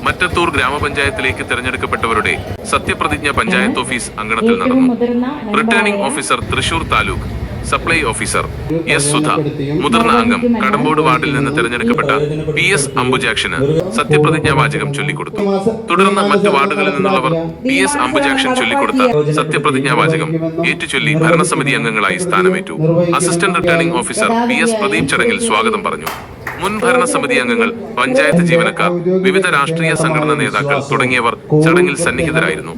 മറ്റത്തൂർ ഗ്രാമപഞ്ചായത്തിലേക്ക് തെരഞ്ഞെടുക്കപ്പെട്ടവരുടെ സത്യപ്രതിജ്ഞ പഞ്ചായത്ത് ഓഫീസ് അങ്കണത്തിൽ നടന്നു. Returning officer Thrissur taluk supply officer S Sudha, മുതിർന്ന അംഗം കടമ്പോട് വാർഡിൽ നിന്ന് തെരഞ്ഞെടുക്കപ്പെട്ട PS അംബുജാക്ഷന് സത്യപ്രതിജ്ഞാ വാചകം ചൊല്ലിക്കൊടുത്തു. തുടർന്ന് മറ്റ് വാർഡുകളിൽ നിന്നുള്ളവർ PS അംബുജാക്ഷൻ ചൊല്ലിക്കൊടുത്ത സത്യപ്രതിജ്ഞാ വാചകം ഏറ്റുചൊല്ലി ഭരണസമിതി അംഗങ്ങളായി സ്ഥാനമേറ്റു. Assistant returning officer PS Pradeep ചടങ്ങിൽ സ്വാഗതം പറഞ്ഞു. മുൻ ഭരണസമിതി അംഗങ്ങൾ, പഞ്ചായത്ത് ജീവനക്കാർ, വിവിധ രാഷ്ട്രീയ സംഘടനാ നേതാക്കൾ തുടങ്ങിയവർ ചടങ്ങിൽ സന്നിഹിതരായിരുന്നു.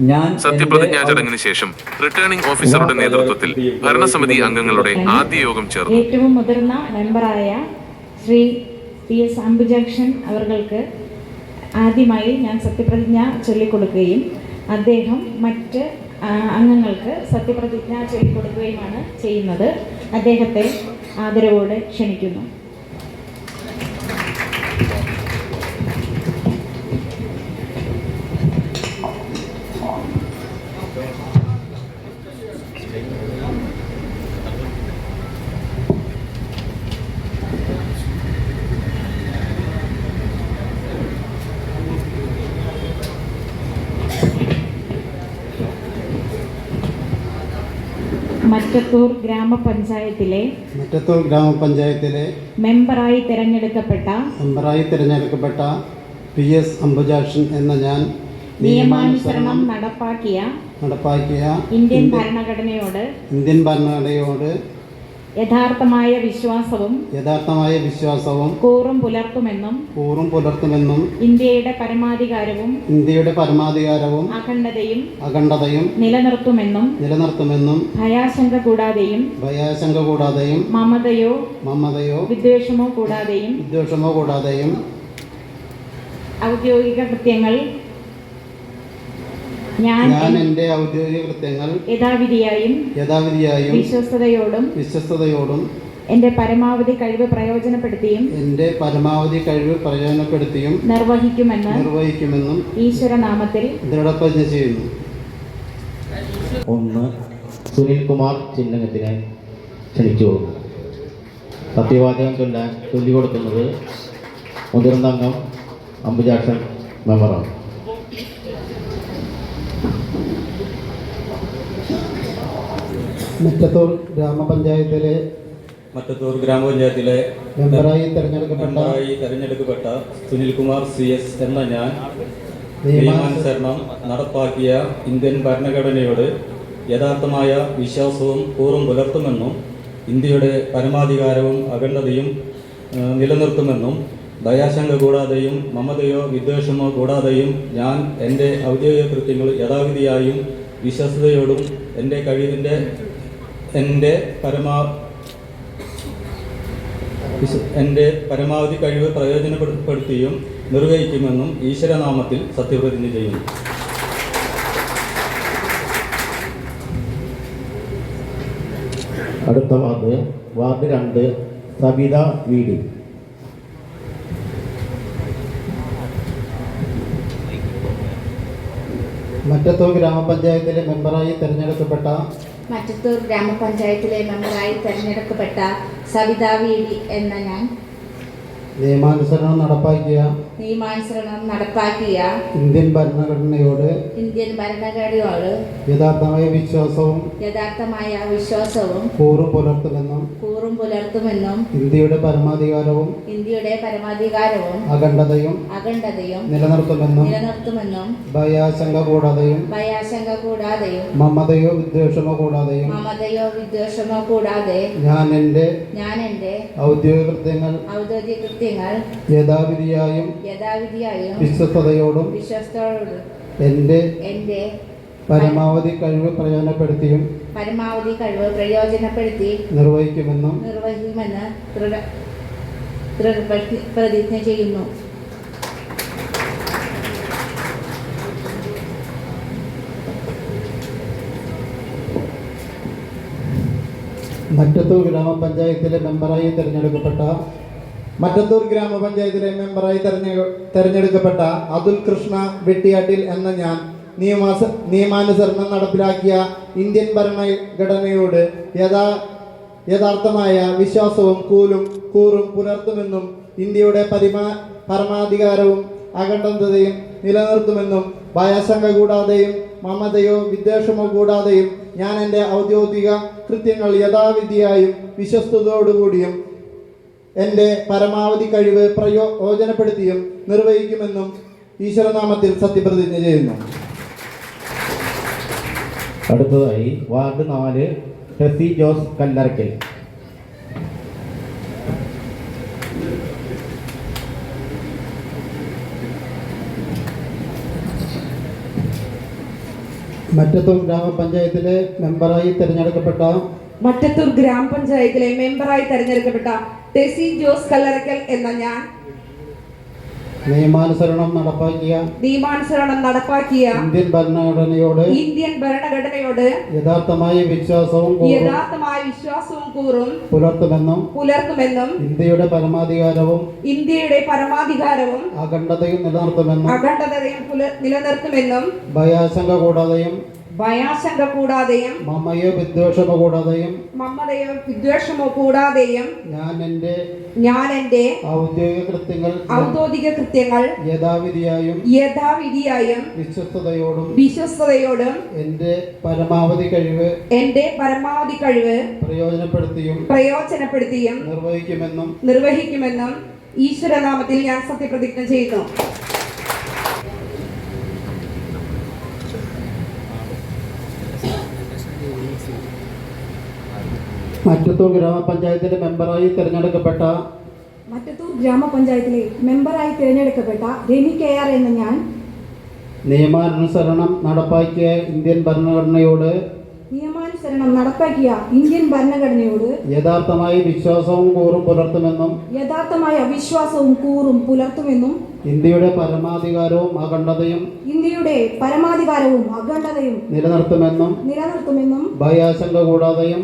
സത്യപ്രതിജ്ഞാ ചടങ്ങിന് ശേഷം റിട്ടേണിംഗ് ഓഫീസറുടെ നേതൃത്വത്തിൽ ഭരണസമിതി അംഗങ്ങളുടെ ആദ്യ യോഗം ചേർന്നു. ഏറ്റവും മുതിർന്ന മെമ്പറായ ശ്രീ PS അംബുജാക്ഷൻ അവർക്ക് ആദ്യമായി ഞാൻ സത്യപ്രതിജ്ഞ ചൊല്ലിക്കൊടുക്കുകയും അദ്ദേഹം മറ്റ് അംഗങ്ങൾക്ക് സത്യപ്രതിജ്ഞ ചൊല്ലിക്കൊടുക്കുകയുമാണ് ചെയ്യുന്നത്. അദ്ദേഹത്തെ ആദരവോടെ ക്ഷണിക്കുന്നു. മറ്റത്തൂർ ഗ്രാമപഞ്ചായത്തിലെ മെമ്പറായി തിരഞ്ഞെടുക്കപ്പെട്ട PS അംബുജാക്ഷൻ എന്ന ഞാൻ നിയമാനുസരണം നടപ്പാക്കിയ ഇന്ത്യൻ ഭരണഘടനയോട് യഥാർത്ഥമായ വിശ്വാസവും കൂറും പുലർത്തുമെന്നും ഇന്ത്യയുടെ പരമാധികാരവും അഖണ്ഡതയും നിലനിർത്തുമെന്നും ഭയാശങ്ക കൂടാതെയും മമതയോ വിദ്വേഷമോ കൂടാതെയും ഔദ്യോഗിക കൃത്യങ്ങൾ ഞാൻ എൻ്റെ ഔദ്യോഗിക കൃത്യങ്ങൾ യഥാവിധിയായും വിശ്വസ്തയോടും എൻ്റെ പരമാവധി കഴിവ് പ്രയോജനപ്പെടുത്തിയും നിർവഹിക്കുമെന്നും ഈശ്വരനാമത്തിൽ ദൃഢപ്രതിജ്ഞ ചെയ്യുന്നു. സുനിൽകുമാർ ചിന്നകത്തിനെ ക്ഷണിച്ചു. സത്യവാചകം ചൊല്ലിക്കൊടുക്കുന്നത് മുതിർന്ന അംഗം അംബുജാക്ഷൻ മെമ്പറാണ്. മറ്റത്തൂർ ഗ്രാമപഞ്ചായത്തിലെ മെമ്പറായി തെരഞ്ഞെടുക്കപ്പെട്ട സുനിൽകുമാർ CS എന്ന ഞാൻ നിയമാനുസരണം നടപ്പാക്കിയ ഇന്ത്യൻ ഭരണഘടനയോട് യഥാർത്ഥമായ വിശ്വാസവും കൂറും പുലർത്തുമെന്നും ഇന്ത്യയുടെ പരമാധികാരവും അഖണ്ഡതയും നിലനിർത്തുമെന്നും ദയാശങ്ക കൂടാതെയും മമതയോ വിദ്വേഷമോ കൂടാതെയും ഞാൻ എൻ്റെ ഔദ്യോഗിക കൃത്യങ്ങൾ യഥാവിധിയായും വിശ്വസ്തയോടും എൻ്റെ പരമാവധി കഴിവ് പ്രയോജനപ്പെടുത്തിയും നിർവഹിക്കുമെന്നും ഈശ്വരനാമത്തിൽ സത്യപ്രതിജ്ഞ ചെയ്യുന്നു. അടുത്ത വാർഡ് 2 സബിത VD. മറ്റത്തൂർ ഗ്രാമപഞ്ചായത്തിലെ മെമ്പറായി തെരഞ്ഞെടുക്കപ്പെട്ട സബിത VD എന്ന ഞാൻ നിയമാനുസരണം നടപ്പാക്കിയ ഇന്ത്യൻ ഭരണഘടനയോട് യഥാർത്ഥമായ വിശ്വാസവും കൂറും പുലർത്തുമെന്നും ഇന്ത്യയുടെ പരമാധികാരവും അഖണ്ഡതയും നിലനിർത്തുമെന്നും ഭയാശങ്ക കൂടാതെയും മമതയോ വിദ്വേഷമോ കൂടാതെ ഞാൻ എൻ്റെ ഔദ്യോഗിക കൃത്യങ്ങൾ യഥാവിധിയായും വിശ്വസ്തയോടും എൻ്റെ പരമാവധി കഴിവ് പ്രയോജനപ്പെടുത്തി നിർവഹിക്കുമെന്ന് പ്രതിജ്ഞ ചെയ്യുന്നു. മറ്റത്തൂർ ഗ്രാമപഞ്ചായത്തിലെ മെമ്പറായി തെരഞ്ഞെടുക്കപ്പെട്ട അതുൽ കൃഷ്ണ വെട്ടിയാട്ടിൽ എന്ന ഞാൻ നിയമാനുസരണം നടപ്പിലാക്കിയ ഇന്ത്യൻ ഭരണഘടനയോട് യഥാർത്ഥമായ വിശ്വാസവും കൂറും പുലർത്തുമെന്നും ഇന്ത്യയുടെ പരമാധികാരവും അഖണ്ഡതയും നിലനിർത്തുമെന്നും ഭയാശങ്ക കൂടാതെയും മമതയോ വിദ്വേഷമോ കൂടാതെയും ഞാൻ എൻ്റെ ഔദ്യോഗിക കൃത്യങ്ങൾ യഥാവിധിയായും വിശ്വസ്തയോടുകൂടിയും എൻ്റെ പരമാവധി കഴിവ് പ്രയോജനപ്പെടുത്തിയും നിർവഹിക്കുമെന്നും ഈശ്വരനാമത്തിൽ സത്യപ്രതിജ്ഞ ചെയ്യുന്നു. അടുത്തതായി വാർഡ് 4 ടെസി ജോസ് കല്ലറയ്ക്കൽ. മറ്റത്തൂർ ഗ്രാമപഞ്ചായത്തിലെ മെമ്പറായി തിരഞ്ഞെടുക്കപ്പെട്ട ടെസി ജോസ് കല്ലറയ്ക്കൽ എന്ന ഞാൻ നിയമാനുസരണം നടപ്പാക്കിയ ഇന്ത്യൻ ഭരണഘടനയോട് യഥാർത്ഥമായ വിശ്വാസവും കൂറും പുലർത്തുമെന്നും ഇന്ത്യയുടെ പരമാധികാരവും അഖണ്ഡതയും നിലനിർത്തുമെന്നും ഭയാശങ്ക കൂടാതെയും മമയോ വിദ്വേഷമോ കൂടാതെയും ഞാൻ എൻ്റെ ഔദ്യോഗിക കൃത്യങ്ങൾ യഥാവിധിയായും വിശ്വസ്തയോടും എൻ്റെ പരമാവധി കഴിവ് പ്രയോജനപ്പെടുത്തിയും നിർവഹിക്കുമെന്നും ഈശ്വരനാമത്തിൽ ഞാൻ സത്യപ്രതിജ്ഞ ചെയ്യുന്നു. മറ്റത്തൂർ ഗ്രാമപഞ്ചായത്തിലെ മെമ്പറായി തിരഞ്ഞെടുക്കപ്പെട്ട രമി KR എന്ന ഞാൻ നിയമാനുസരണം നടപ്പാക്കിയ ഇന്ത്യൻ ഭരണഘടനയോട് യഥാർത്ഥമായ വിശ്വാസവും കൂറും പുലർത്തുമെന്നും ഇന്ത്യയുടെ പരമാധികാരവും അഖണ്ഡതയും നിലനിർത്തുമെന്നും ഭയാശങ്ക കൂടാതെയും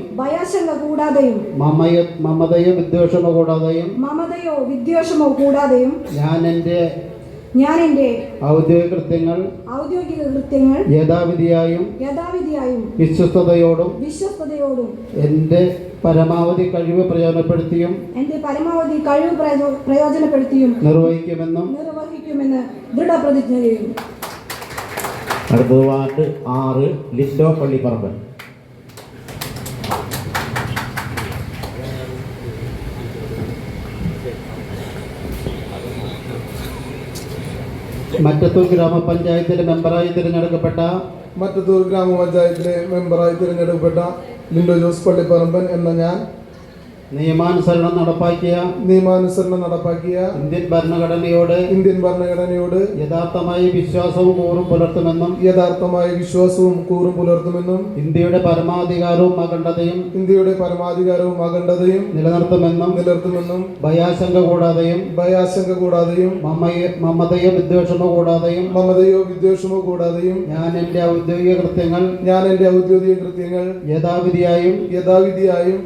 മമതയോ വിദ്വേഷമോ കൂടാതെയും ഞാൻ എൻ്റെ ഔദ്യോഗിക കൃത്യങ്ങൾ യഥാവിധിയായും വിശ്വസ്തയോടും എൻ്റെ പരമാവധി കഴിവ് പ്രയോജനപ്പെടുത്തിയും നിർവഹിക്കുമെന്ന് ദൃഢപ്രതിജ്ഞ ചെയ്യുന്നു. അടുത്തത് വാർഡ് 6 ലിൻഡോ പള്ളിപ്പറമ്പൻ. മറ്റത്തൂർ ഗ്രാമപഞ്ചായത്തിലെ മെമ്പറായി തിരഞ്ഞെടുക്കപ്പെട്ട ലിൻഡോ ജോസ് പള്ളിപ്പറമ്പൻ എന്ന ഞാൻ നിയമാനുസരണം നടപ്പാക്കിയ ഇന്ത്യൻ ഭരണഘടനയോട് യഥാർത്ഥമായ വിശ്വാസവും കൂറും പുലർത്തുമെന്നും ഇന്ത്യയുടെ പരമാധികാരവും അഖണ്ഡതയും നിലനിർത്തുമെന്നും ഭയാശങ്ക കൂടാതെയും മമതയോ വിദ്വേഷമോ കൂടാതെയും ഞാൻ എൻ്റെ ഔദ്യോഗിക കൃത്യങ്ങൾ യഥാവിധിയായും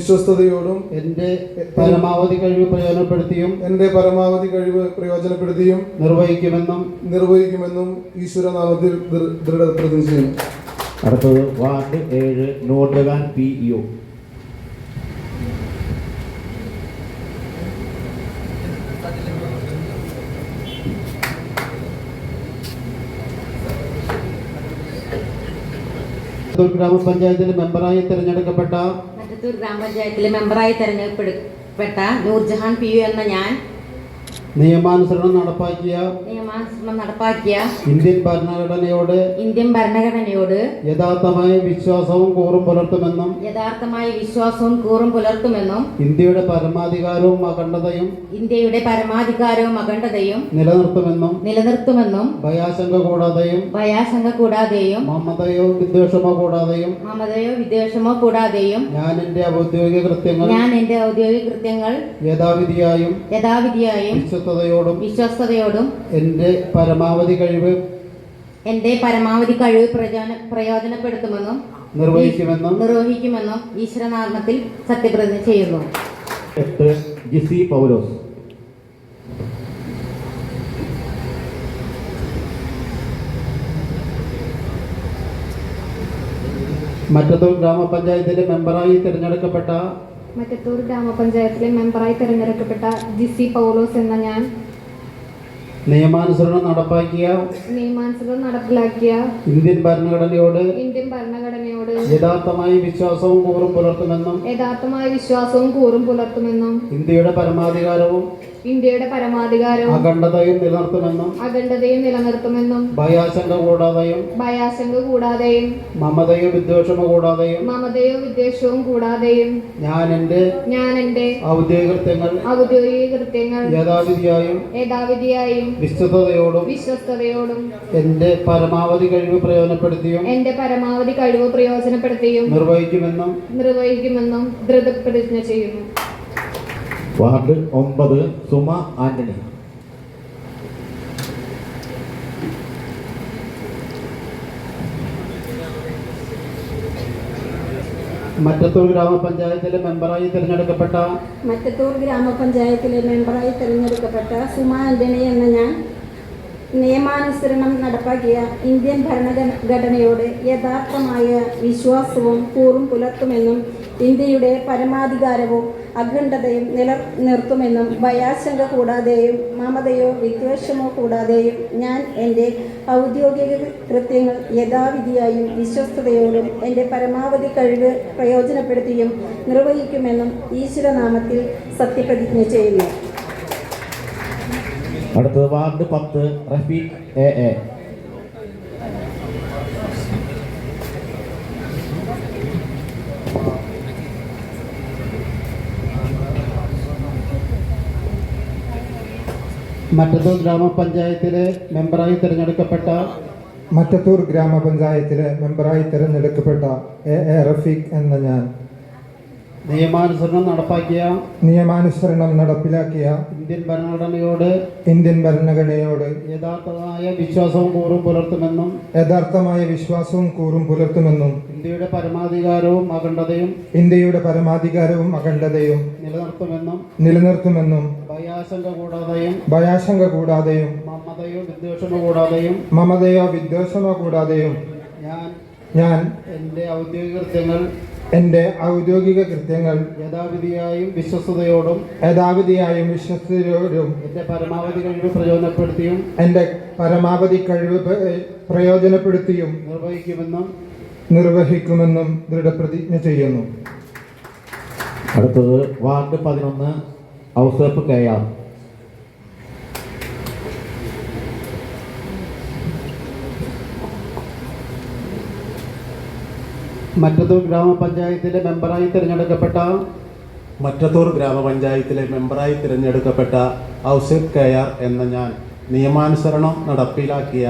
വിശ്വസ്തയോടും എൻ്റെ പരമാവധി കഴിവ് പ്രയോജനപ്പെടുത്തിയും നിർവഹിക്കുമെന്നും ഈശ്വരനാമത്തിൽ ദൃഢപ്രതിജ്ഞ ചെയ്യുന്നു. അടുത്തത് വാർഡ് 7 നൂർജഹാൻ PU. ഗ്രാമപഞ്ചായത്തിലെ മെമ്പറായി തിരഞ്ഞെടുക്കപ്പെട്ട നൂർജഹാൻ PU എന്ന ഞാൻ നിയമാനുസരണം നടപ്പാക്കിയ ഇന്ത്യൻ ഭരണഘടനയോട് യഥാർത്ഥമായ വിശ്വാസവും കൂറും പുലർത്തുമെന്നും ഇന്ത്യയുടെ പരമാധികാരവും അഖണ്ഡതയും നിലനിർത്തുമെന്നും ഭയാശങ്ക കൂടാതെയും മമതയോ വിദ്വേഷമോ കൂടാതെയും ഞാൻ എൻ്റെ ഔദ്യോഗിക കൃത്യങ്ങൾ യഥാവിധിയായും വിശ്വസ്തയോടും എൻ്റെ പരമാവധി കഴിവ് പ്രയോജനപ്പെടുത്തുമെന്നും നിർവഹിക്കുമെന്നും ഈശ്വരനാമത്തിൽ സത്യപ്രതിജ്ഞ ചെയ്യുന്നു. 8 ജിസി പൗലോസ്. മറ്റത്തൂർ ഗ്രാമപഞ്ചായത്തിലെ മെമ്പറായി തിരഞ്ഞെടുക്കപ്പെട്ട ജിസി പൗലോസ് എന്ന ഞാൻ നിയമാനുസരണം നടപ്പാക്കിയ നടപ്പിലാക്കിയ ഇന്ത്യൻ ഭരണഘടനയോട് ഇന്ത്യൻ ഭരണഘടനയോട് യഥാർത്ഥമായ വിശ്വാസവും കൂറും പുലർത്തുമെന്നും ഇന്ത്യയുടെ പരമാധികാരവും അഖണ്ഡതയും നിലനിർത്തുമെന്നും ഭയാശങ്ക കൂടാതെയും മമതയോ വിദ്വേഷവും കൂടാതെയും ഞാൻ എന്റെ ഔദ്യോഗിക കൃത്യങ്ങൾ യഥാവിധിയായും വിശ്വസ്തയോടും എന്റെ പരമാവധി കഴിവ് പ്രയോജനപ്പെടുത്തിയും നിർവഹിക്കുമെന്നും ദൃഢപ്രതിജ്ഞ ചെയ്യുന്നു. വാർഡ് 9 സുമ ആന്റണി. മറ്റത്തൂർ ഗ്രാമപഞ്ചായത്തിലെ മെമ്പറായി തിരഞ്ഞെടുക്കപ്പെട്ട സുമ ആന്റണി എന്ന ഞാൻ നിയമാനുസരണം നടപ്പാക്കിയ ഇന്ത്യൻ ഭരണഘടനയോട് യഥാർത്ഥമായ വിശ്വാസവും കൂറും പുലർത്തുമെന്നും ഇന്ത്യയുടെ പരമാധികാരവും അഖണ്ഡതയും നിലനിർത്തുമെന്നും ഭയാശങ്ക കൂടാതെയും മമതയോ വിദ്വേഷമോ കൂടാതെയും ഞാൻ എൻ്റെ ഔദ്യോഗിക കൃത്യങ്ങൾ യഥാവിധിയായും വിശ്വസ്തയോടും എൻ്റെ പരമാവധി കഴിവ് പ്രയോജനപ്പെടുത്തിയും നിർവഹിക്കുമെന്നും ഈശ്വരനാമത്തിൽ സത്യപ്രതിജ്ഞ ചെയ്യുന്നു. അടുത്തത് വാർഡ് 10 റഫീഖ് എ. മറ്റത്തൂർ ഗ്രാമപഞ്ചായത്തിലെ മെമ്പറായി തിരഞ്ഞെടുക്കപ്പെട്ട എ റഫീഖ് എന്ന ഞാൻ നിയമാനുസരണം നടപ്പിലാക്കിയ ഇന്ത്യൻ ഭരണഘടനയോട് യഥാർത്ഥമായ വിശ്വാസവും കൂറും പുലർത്തുമെന്നും ഇന്ത്യയുടെ പരമാധികാരവും അഖണ്ഡതയും നിലനിർത്തുമെന്നും ഭയാശങ്ക കൂടാതെയും മമതയോ വിദ്വേഷമോ കൂടാതെയും ഞാൻ എൻ്റെ ഔദ്യോഗിക കൃത്യങ്ങൾ യഥാവിധിയായും വിശ്വസ്തയോടും എൻ്റെ പരമാവധി കഴിവ് പ്രയോജനപ്പെടുത്തിയും നിർവഹിക്കുമെന്നും ദൃഢപ്രതിജ്ഞ ചെയ്യുന്നു. അടുത്തത് വാർഡ് 11 ഔസേപ്പ് കെ.ആർ. മറ്റത്തൂർ ഗ്രാമപഞ്ചായത്തിലെ മെമ്പറായി തിരഞ്ഞെടുക്കപ്പെട്ട ഔസേപ്പ് കെ.ആർ. എന്ന ഞാൻ നിയമാനുസരണം നടപ്പിലാക്കിയ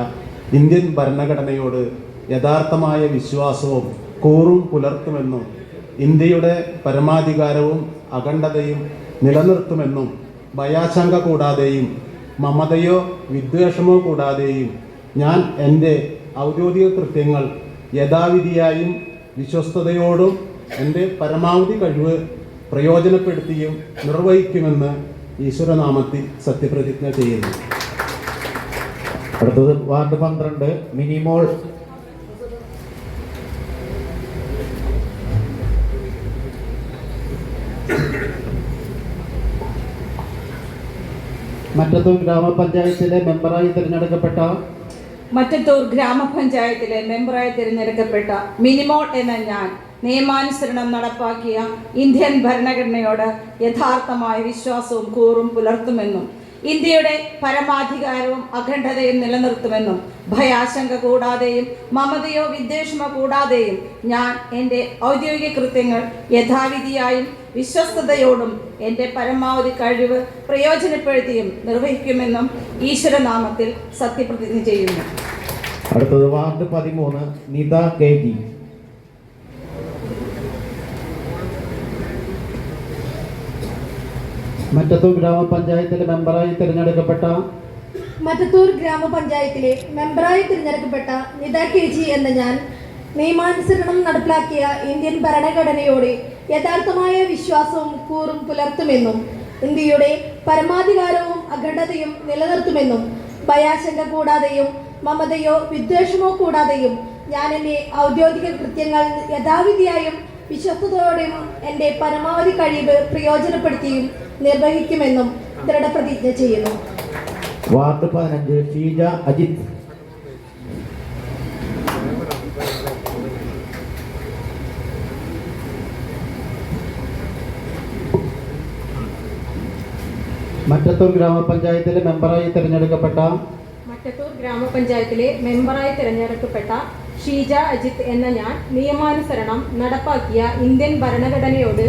ഇന്ത്യൻ ഭരണഘടനയോട് യഥാർത്ഥമായ വിശ്വാസവും കൂറും പുലർത്തുമെന്നും ഇന്ത്യയുടെ പരമാധികാരവും അഖണ്ഡതയും നിലനിർത്തുമെന്നും ഭയാശങ്ക കൂടാതെയും മമതയോ വിദ്വേഷമോ കൂടാതെയും ഞാൻ എൻ്റെ ഔദ്യോഗിക കൃത്യങ്ങൾ യഥാവിധിയായും വിശ്വസ്തയോടും എൻ്റെ പരമാവധി കഴിവ് പ്രയോജനപ്പെടുത്തിയും നിർവഹിക്കുമെന്ന് ഈശ്വരനാമത്തിൽ സത്യപ്രതിജ്ഞ ചെയ്യുന്നു. അടുത്തത് വാർഡ് 12 മിനിമോൾ. മറ്റത്തൂർ ഗ്രാമപഞ്ചായത്തിലെ മെമ്പറായി തിരഞ്ഞെടുക്കപ്പെട്ട മിനിമോൾ എന്ന ഞാൻ നിയമാനുസരണം നടപ്പാക്കിയ ഇന്ത്യൻ ഭരണഘടനയോട് യഥാർത്ഥമായ വിശ്വാസവും കൂറും പുലർത്തുമെന്നും ഇന്ത്യയുടെ പരമാധികാരവും അഖണ്ഡതയും നിലനിർത്തുമെന്നും ഭയാശങ്ക കൂടാതെയും മമതയോ വിദ്വേഷമോ കൂടാതെയും ഞാൻ എൻ്റെ ഔദ്യോഗിക കൃത്യങ്ങൾ യഥാവിധിയായും വിശ്വസ്തയോടും എൻ്റെ പരമാവധി കഴിവ് പ്രയോജനപ്പെടുത്തിയും നിർവഹിക്കുമെന്നും ഈശ്വരനാമത്തിൽ സത്യപ്രതിജ്ഞ ചെയ്യുന്നു. അടുത്തത് വാർഡ് 13 നിത കെ.ജി. മറ്റത്തൂർ ഗ്രാമപഞ്ചായത്തിലെ മെമ്പറായി തിരഞ്ഞെടുക്കപ്പെട്ട നിത കെ.ജി. എന്ന ഞാൻ നിയമാനുസരണം നടപ്പിലാക്കിയ ഇന്ത്യൻ ഭരണഘടനയോട് യഥാർത്ഥമായ വിശ്വാസവും കൂറും പുലർത്തുമെന്നും ഇന്ത്യയുടെ പരമാധികാരവും അഖണ്ഡതയും നിലനിർത്തുമെന്നും ഭയാശങ്ക കൂടാതെയും മമതയോ വിദ്വേഷമോ കൂടാതെയും ഞാൻ എൻ്റെ ഔദ്യോഗിക കൃത്യങ്ങൾ യഥാവിധിയായും വിശ്വസ്തയോടെയും എൻ്റെ പരമാവധി കഴിവ് പ്രയോജനപ്പെടുത്തിയും നിർവഹിക്കുമെന്നും ദൃഢപ്രതിജ്ഞ ചെയ്യുന്നു. വാർഡ് 15 ഷീജ അജിത്. മറ്റത്തൂർ ഗ്രാമപഞ്ചായത്തിലെ മെമ്പറായി തിരഞ്ഞെടുക്കപ്പെട്ട മറ്റത്തൂർ ഗ്രാമപഞ്ചായത്തിലെ മെമ്പറായി തിരഞ്ഞെടുക്കപ്പെട്ട ഷീജ അജിത്ത് എന്ന ഞാൻ നിയമാനുസരണം നടപ്പാക്കിയ ഇന്ത്യൻ ഭരണഘടനയോട്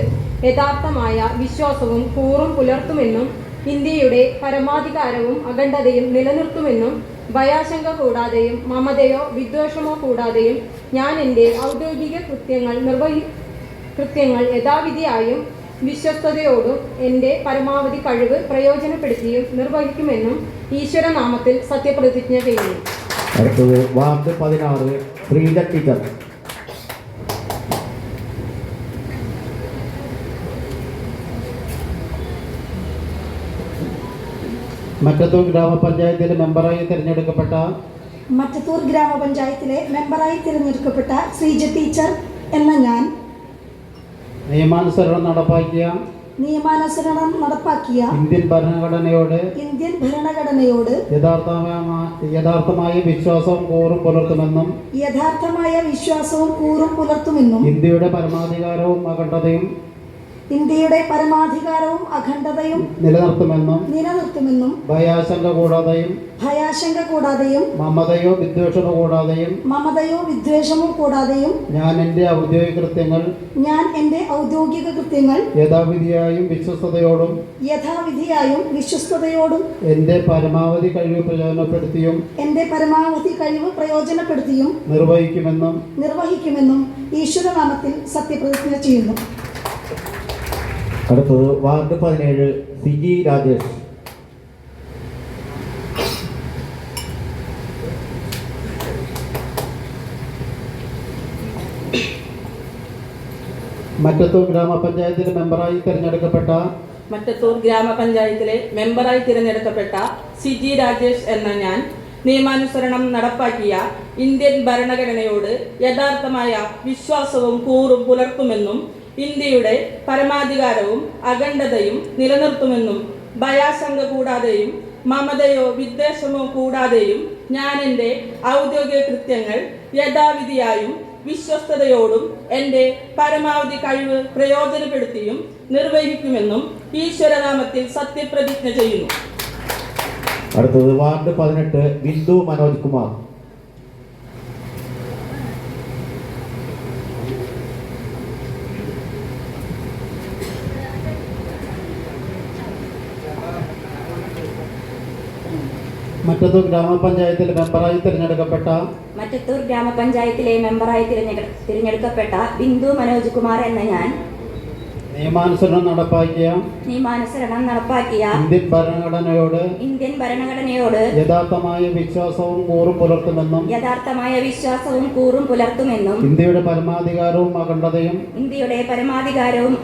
യഥാർത്ഥമായ വിശ്വാസവും കൂറും പുലർത്തുമെന്നും ഇന്ത്യയുടെ പരമാധികാരവും അഖണ്ഡതയും നിലനിർത്തുമെന്നും ഭയാശങ്ക കൂടാതെയും മമതയോ വിദ്വേഷമോ കൂടാതെയും ഞാൻ എൻ്റെ ഔദ്യോഗിക കൃത്യങ്ങൾ യഥാവിധിയായും വിശ്വസ്തയോടും എൻ്റെ പരമാവധി കഴിവ് പ്രയോജനപ്പെടുത്തിയും നിർവഹിക്കുമെന്നും ഈശ്വരനാമത്തിൽ സത്യപ്രതിജ്ഞ ചെയ്യുന്നു. അടുത്തത് വാർഡ് 16 ശ്രീജ ടീച്ചർ. മറ്റത്തൂർ ഗ്രാമപഞ്ചായത്തിലെ മെമ്പറായി തിരഞ്ഞെടുക്കപ്പെട്ട ശ്രീജ ടീച്ചർ എന്ന ഞാൻ നിയമാനുസരണം നടപ്പാക്കിയ ഇന്ത്യൻ ഭരണഘടനയോട് യഥാർത്ഥമായ വിശ്വാസവും കൂറും പുലർത്തുമെന്നും ഇന്ത്യയുടെ പരമാധികാരവും അഖണ്ഡതയും നിലനിർത്തുമെന്നും ഭയാശങ്ക കൂടാതെയും മമതയോ വിദ്വേഷമോ കൂടാതെയും ഞാൻ എൻ്റെ ഔദ്യോഗിക കൃത്യങ്ങൾ യഥാവിധിയായും വിശ്വസ്തയോടും എൻ്റെ പരമാവധി കഴിവ് പ്രയോജനപ്പെടുത്തിയും നിർവഹിക്കുമെന്നും ഈശ്വരനാമത്തിൽ സത്യപ്രതിജ്ഞ ചെയ്യുന്നു. അടുത്തത് വാർഡ് 17 സിജി രാജേഷ്. മറ്റത്തൂർ ഗ്രാമപഞ്ചായത്തിലെ മെമ്പറായി തിരഞ്ഞെടുക്കപ്പെട്ട സിജി രാജേഷ് എന്ന ഞാൻ നിയമാനുസരണം നടപ്പാക്കിയ ഇന്ത്യൻ ഭരണഘടനയോട് യഥാർത്ഥമായ വിശ്വാസവും കൂറും പുലർത്തുമെന്നും ഇന്ത്യയുടെ പരമാധികാരവും അഖണ്ഡതയും നിലനിർത്തുമെന്നും ഭയാശങ്ക കൂടാതെയും മമതയോ വിദ്വേഷമോ കൂടാതെയും ഞാൻ എൻ്റെ ഔദ്യോഗിക കൃത്യങ്ങൾ യഥാവിധിയായും വിശ്വസ്തയോടും എൻ്റെ പരമാവധി കഴിവ് പ്രയോജനപ്പെടുത്തിയും നിർവഹിക്കുമെന്നും ഈശ്വരനാമത്തിൽ സത്യപ്രതിജ്ഞ ചെയ്യുന്നു. അടുത്തത് വാർഡ് 18 ബിന്ദു മനോജ് കുമാർ. മറ്റത്തൂർ ഗ്രാമപഞ്ചായത്തിലെ മെമ്പറായി തിരഞ്ഞെടുക്കപ്പെട്ട ബിന്ദു മനോജ് കുമാർ എന്ന ഞാൻ നിയമാനുസരണം നടപ്പാക്കിയ ഇന്ത്യൻ ഭരണഘടനയോട് യഥാർത്ഥമായ വിശ്വാസവും കൂറും പുലർത്തുമെന്നും ഇന്ത്യയുടെ പരമാധികാരവും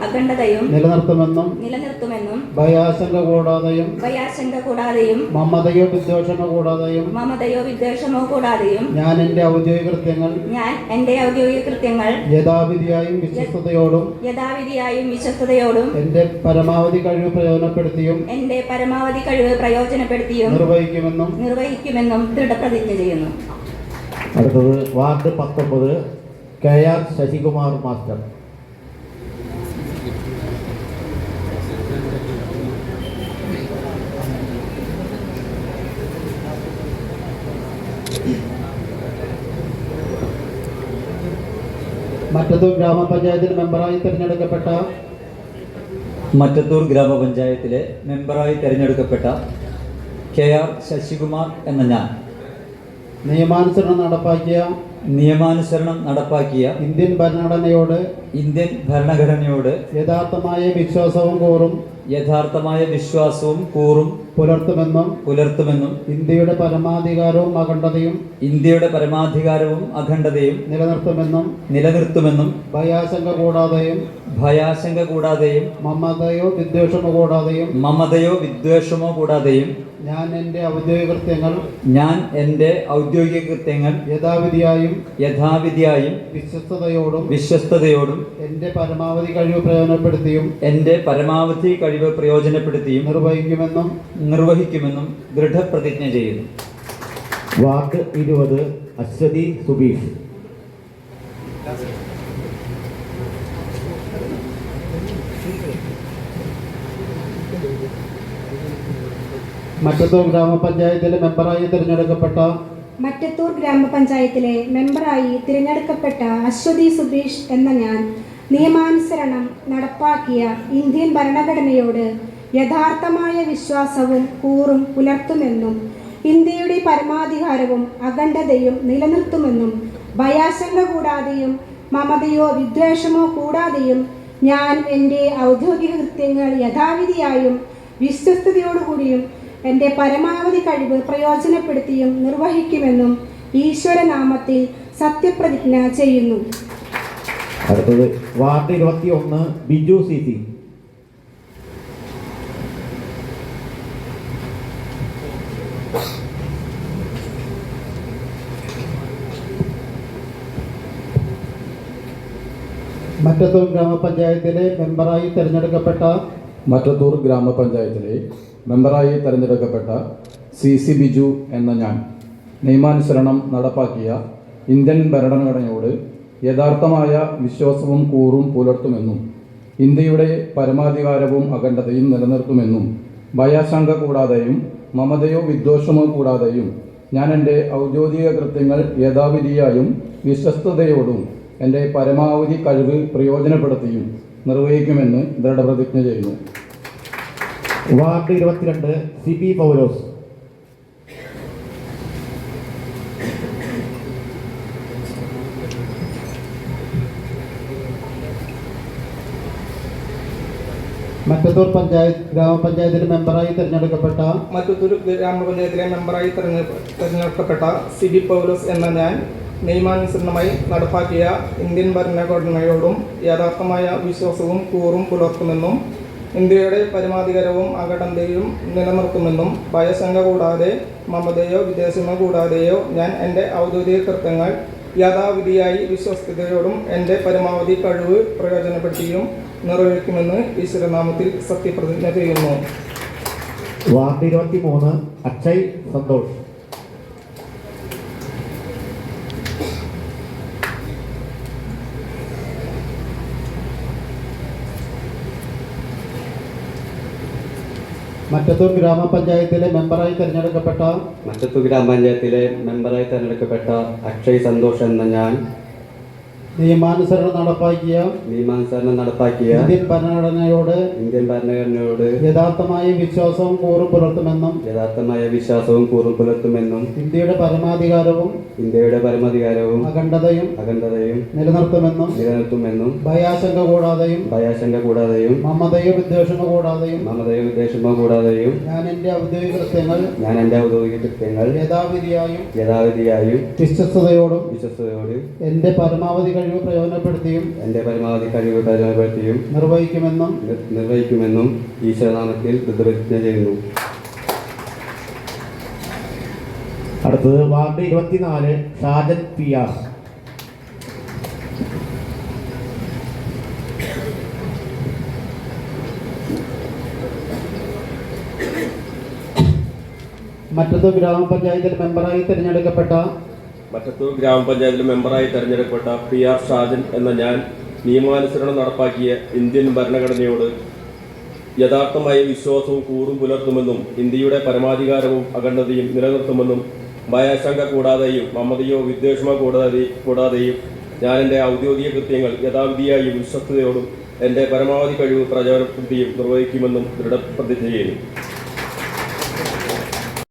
അഖണ്ഡതയും നിലനിർത്തുമെന്നും ഭയാശങ്ക കൂടാതെയും മമതയോ വിദ്വേഷമോ കൂടാതെയും ഞാൻ എൻ്റെ ഔദ്യോഗിക കൃത്യങ്ങൾ യഥാവിധിയായും വിശ്വസ്തയോടും എൻ്റെ പരമാവധി കഴിവ് പ്രയോജനപ്പെടുത്തിയും നിർവഹിക്കുമെന്നും ദൃഢപ്രതിജ്ഞ ചെയ്യുന്നു. അടുത്തത് ward 19 KR Sasikumar master. Mattathur ഗ്രാമപഞ്ചായത്തിലെ മെമ്പറായി തിരഞ്ഞെടുക്കപ്പെട്ട KR ശശികുമാർ എന്ന ഞാൻ നിയമാനുസരണം നടപ്പാക്കിയ ഇന്ത്യൻ ഭരണഘടനയോട് യഥാർത്ഥമായ വിശ്വാസവും കൂറും പുലർത്തുമെന്നും ഇന്ത്യയുടെ പരമാധികാരവും അഖണ്ഡതയും നിലനിർത്തുമെന്നും ഭയാശങ്ക കൂടാതെയും മമതയോ വിദ്വേഷമോ കൂടാതെയും ഞാൻ എൻ്റെ ഔദ്യോഗിക കൃത്യങ്ങൾ യഥാവിധിയായും യഥാവിധിയായും വിശ്വസ്തതയോടും എൻ്റെ പരമാവധി കഴിവ് പ്രയോജനപ്പെടുത്തിയും നിർവഹിക്കുമെന്നും ദൃഢപ്രതിജ്ഞ ചെയ്യുന്നു. വാർഡ് 20 അശ്വതി സുബീഷ്. മറ്റത്തൂർ ഗ്രാമപഞ്ചായത്തിലെ മെമ്പറായി തിരഞ്ഞെടുക്കപ്പെട്ട അശ്വതി സുബീഷ് എന്ന ഞാൻ നിയമാനുസരണം നടപ്പാക്കിയ ഇന്ത്യൻ ഭരണഘടനയോട് യഥാർത്ഥമായ വിശ്വാസവും കൂറും പുലർത്തുമെന്നും ഇന്ത്യയുടെ പരമാധികാരവും അഖണ്ഡതയും നിലനിർത്തുമെന്നും ഭയാശങ്ക കൂടാതെയും മമതയോ വിദ്വേഷമോ കൂടാതെയും ഞാൻ എൻ്റെ ഔദ്യോഗിക കൃത്യങ്ങൾ യഥാവിധിയായും വിശ്വസ്തയോടുകൂടിയും എൻ്റെ പരമാവധി കഴിവ് പ്രയോജനപ്പെടുത്തിയും നിർവഹിക്കുമെന്നും ഈശ്വരനാമത്തിൽ സത്യപ്രതിജ്ഞ ചെയ്യുന്നു. അടുത്തത് വാർഡ് 21 ബിജു CC. മറ്റത്തൂർ ഗ്രാമപഞ്ചായത്തിലെ മെമ്പറായി തിരഞ്ഞെടുക്കപ്പെട്ട CC ബിജു എന്ന ഞാൻ നിയമാനുസരണം നടപ്പാക്കിയ ഇന്ത്യൻ ഭരണഘടനയോട് യഥാർത്ഥമായ വിശ്വാസവും കൂറും പുലർത്തുമെന്നും ഇന്ത്യയുടെ പരമാധികാരവും അഖണ്ഡതയും നിലനിർത്തുമെന്നും ഭയാശങ്ക കൂടാതെയും മമതയോ വിദ്വേഷമോ കൂടാതെയും ഞാൻ എൻ്റെ ഔദ്യോഗിക കൃത്യങ്ങൾ യഥാവിധിയായും വിശ്വസ്തയോടും എൻ്റെ പരമാവധി കഴിവ് പ്രയോജനപ്പെടുത്തിയും നിർവഹിക്കുമെന്ന് ദൃഢപ്രതിജ്ഞ ചെയ്യുന്നു. വാർഡ് 22 സിബി പൗലോസ്. മറ്റത്തൂർ ഗ്രാമപഞ്ചായത്തിലെ മെമ്പറായി തിരഞ്ഞെടുക്കപ്പെട്ട സിബി പൗലോസ് എന്ന ഞാൻ നിയമാനുസരണമായി നടപ്പാക്കിയ ഇന്ത്യൻ ഭരണഘടനയോടും യഥാർത്ഥമായ വിശ്വാസവും കൂറും പുലർത്തുമെന്നും ഇന്ത്യയുടെ പരമാധികാരവും അഖണ്ഡതയും നിലനിർത്തുമെന്നും ഭയശങ്ക കൂടാതെ മമതയോ വിദ്വേഷമോ കൂടാതെയോ ഞാൻ എൻ്റെ ഔദ്യോഗിക കൃത്യങ്ങൾ യഥാവിധിയായി വിശ്വസ്തയോടും എൻ്റെ പരമാവധി കഴിവ് പ്രയോജനപ്പെടുത്തിയും നിർവഹിക്കുമെന്ന് ഈശ്വരനാമത്തിൽ സത്യപ്രതിജ്ഞ ചെയ്യുന്നു. വാർഡ് 23 അക്ഷയ് സന്തോഷ്. മറ്റത്തൂർ ഗ്രാമപഞ്ചായത്തിലെ മെമ്പറായി തിരഞ്ഞെടുക്കപ്പെട്ട അക്ഷയ് സന്തോഷ് എന്ന ഞാൻ നിയമാനുസരണം നടപ്പാക്കിയ ഇന്ത്യൻ ഭരണഘടനയോട് യഥാർത്ഥമായ വിശ്വാസവും കൂറും പുലർത്തുമെന്നും ഇന്ത്യയുടെ പരമാധികാരവും അഖണ്ഡതയും നിലനിർത്തുമെന്നും ഭയാശങ്ക കൂടാതെയും മമതയോ വിദ്വേഷമോ കൂടാതെയും ഞാൻ എൻ്റെ ഔദ്യോഗിക കൃത്യങ്ങൾ യഥാവിധിയായും വിശ്വസ്തയോടും എൻ്റെ പരമാവധി കഴിവ് പ്രയോജനപ്പെടുത്തിയും നിർവഹിക്കുമെന്നും ഈശ്വരനാമത്തിൽ പ്രതിജ്ഞ ചെയ്യുന്നു. അടുത്തത് വാർഡ് 24 ഷാജൻ PR. മറ്റത്തൂർ ഗ്രാമപഞ്ചായത്തിൽ മെമ്പറായി തിരഞ്ഞെടുക്കപ്പെട്ട PR ഷാജൻ എന്ന ഞാൻ നിയമാനുസരണം നടപ്പാക്കിയ ഇന്ത്യൻ ഭരണഘടനയോട് യഥാർത്ഥമായ വിശ്വാസവും കൂറും പുലർത്തുമെന്നും ഇന്ത്യയുടെ പരമാധികാരവും അഖണ്ഡതയും നിലനിർത്തുമെന്നും ഭയാശങ്ക കൂടാതെയും മമതയോ വിദ്വേഷമോ കൂടാതെയും ഞാൻ എൻ്റെ ഔദ്യോഗിക കൃത്യങ്ങൾ യഥാവിധിയായും വിശ്വസ്തയോടും എൻ്റെ പരമാവധി കഴിവ് പ്രയോജനപ്പെടുത്തിയും നിർവഹിക്കുമെന്നും ദൃഢപ്രതിജ്ഞ ചെയ്യുന്നു.